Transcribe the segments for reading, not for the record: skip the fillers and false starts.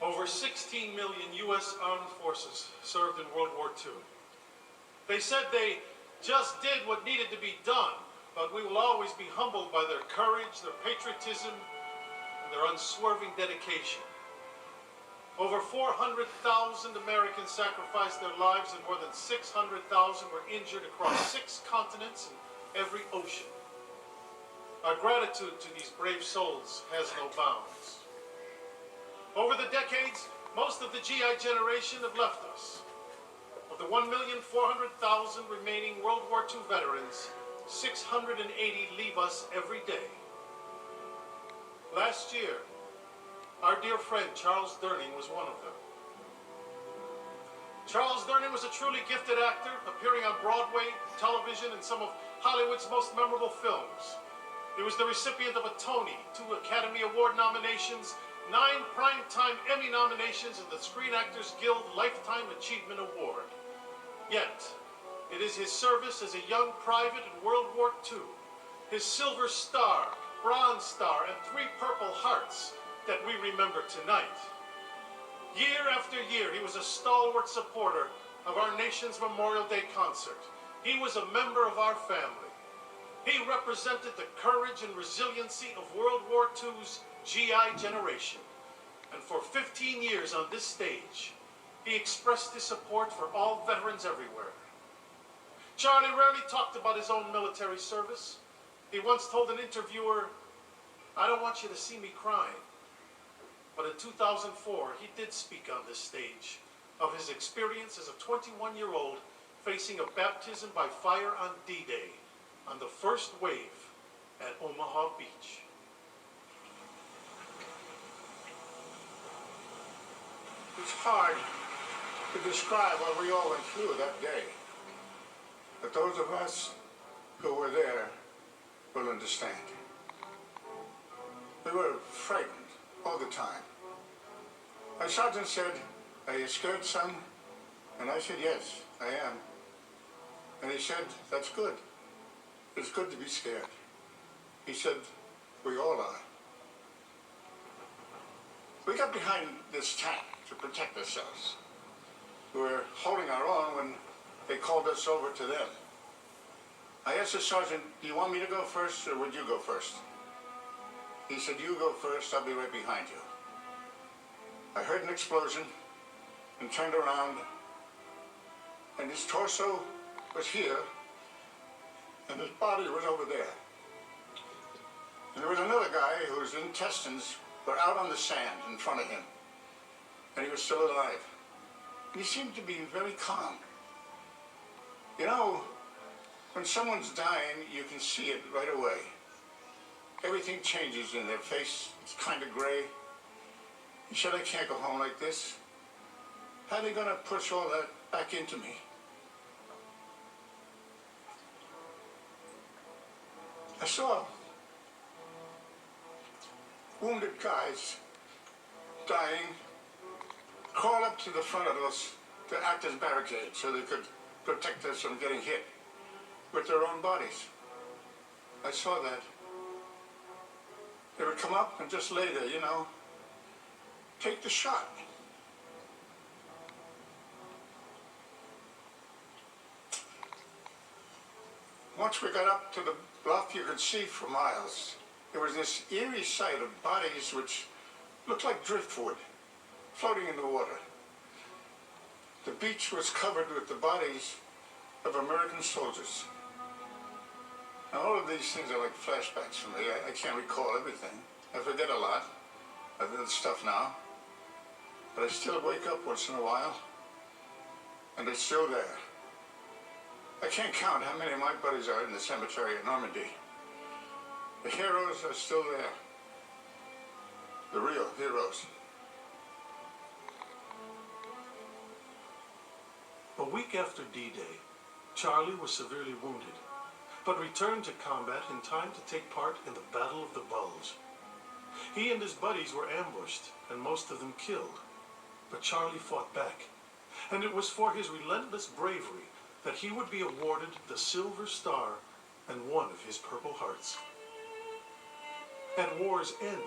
Over 16 million U.S. Armed Forces served in World War II. They said they just did what needed to be done, but we will always be humbled by their courage, their patriotism, and their unswerving dedication. Over 400,000 Americans sacrificed their lives and more than 600,000 were injured across 6 continents and every ocean. Our gratitude to these brave souls has no bounds. Over the decades, most of the GI generation have left us. Of the 1,400,000 remaining World War II veterans, 680 leave us every day. Last year, our dear friend Charles Durning was one of them. Charles Durning was a truly gifted actor, appearing on Broadway, television, and some of Hollywood's most memorable films. He was the recipient of a Tony, 2 Academy Award nominations, 9 Primetime Emmy nominations, and the Screen Actors Guild Lifetime Achievement Award. Yet, it is his service as a young private in World War II, his Silver Star, Bronze Star, and 3 Purple Hearts that we remember tonight. Year after year, he was a stalwart supporter of our nation's Memorial Day concert. He was a member of our family. He represented the courage and resiliency of World War II's GI generation. And for 15 years on this stage, he expressed his support for all veterans everywhere. Charlie rarely talked about his own military service. He once told an interviewer, "I don't want you to see me crying." But in 2004, he did speak on this stage of his experience as a 21-year-old facing a baptism by fire on D-Day on the first wave at Omaha Beach. It's hard to describe what we all went through that day. But those of us who were there will understand. We were frightened all the time. My sergeant said, "Are you scared, son?" And I said, "Yes, I am." And he said, "That's good. It's good to be scared." He said, "We all are." We got behind this tank to protect ourselves. We were holding our own when they called us over to them. I asked the sergeant, "Do you want me to go first or would you go first?" He said, "You go first, I'll be right behind you." I heard an explosion and turned around, and his torso was here and his body was over there. And there was another guy whose intestines were out on the sand in front of him, and he was still alive. And he seemed to be very calm. You know, when someone's dying, you can see it right away. Everything changes in their face. It's kind of gray. He said, "I can't go home like this. How are they going to push all that back into me?" I saw wounded guys dying crawl up to the front of us to act as barricades so they could protect us from getting hit with their own bodies. I saw that. They would come up and just lay there, you know, take the shot. Once we got up to the bluff, you could see for miles. There was this eerie sight of bodies which looked like driftwood floating in the water. The beach was covered with the bodies of American soldiers. Now, all of these things are like flashbacks for me. I can't recall everything. I forget a lot of the stuff now. But I still wake up once in a while, and they're still there. I can't count how many of my buddies are in the cemetery at Normandy. The heroes are still there. The real heroes. A week after D-Day, Charlie was severely wounded, but returned to combat in time to take part in the Battle of the Bulge. He and his buddies were ambushed, and most of them killed. But Charlie fought back, and it was for his relentless bravery that he would be awarded the Silver Star and one of his Purple Hearts. At war's end,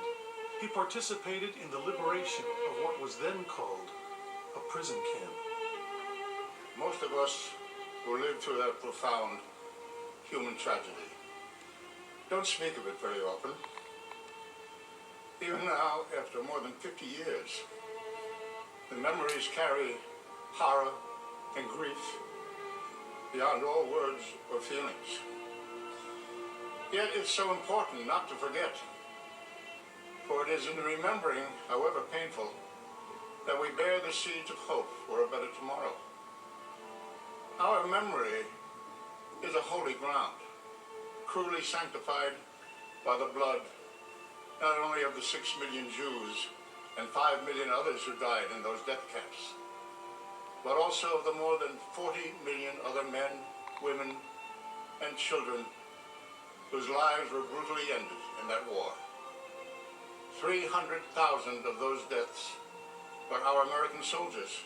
He participated in the liberation of what was then called a prison camp. Most of us who lived through that profound human tragedy don't speak of it very often. Even now, after more than 50 years, the memories carry horror and grief beyond all words or feelings. Yet it's so important not to forget, for it is in remembering, however painful, that we bear the seeds of hope for a better tomorrow. Our memory is a holy ground, cruelly sanctified by the blood not only of the 6 million Jews and 5 million others who died in those death camps, but also of the more than 40 million other men, women, and children whose lives were brutally ended in that war. 300,000 of those deaths were our American soldiers,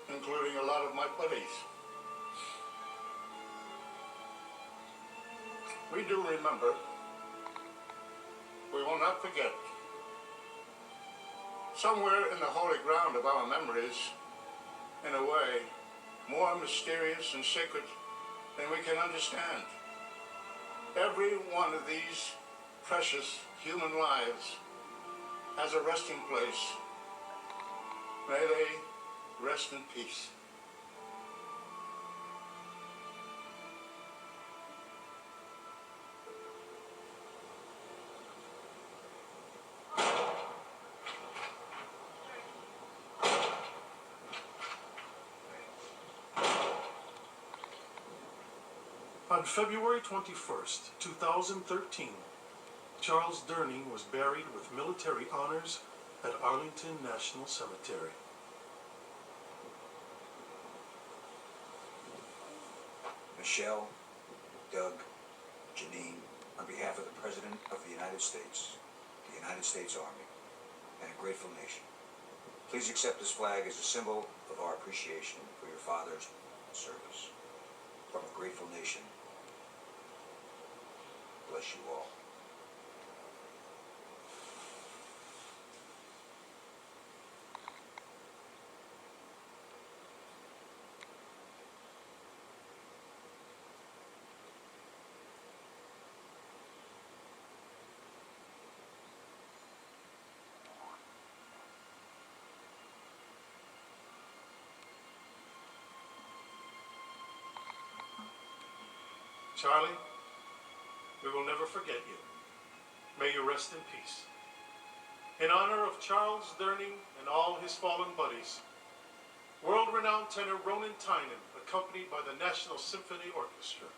including a lot of my buddies. We do remember. We will not forget. Somewhere in the holy ground of our memories, in a way, more mysterious and sacred than we can understand, every one of these precious human lives has a resting place. May they rest in peace. On February 21st, 2013, Charles Durning was buried with military honors at Arlington National Cemetery. Michelle, Doug, Janine, on behalf of the President of the United States Army, and a grateful nation, please accept this flag as a symbol of our appreciation for your father's service. From a grateful nation, bless you all. Charlie, we will never forget you. May you rest in peace. In honor of Charles Durning and all his fallen buddies, world-renowned tenor Ronan Tynan, accompanied by the National Symphony Orchestra,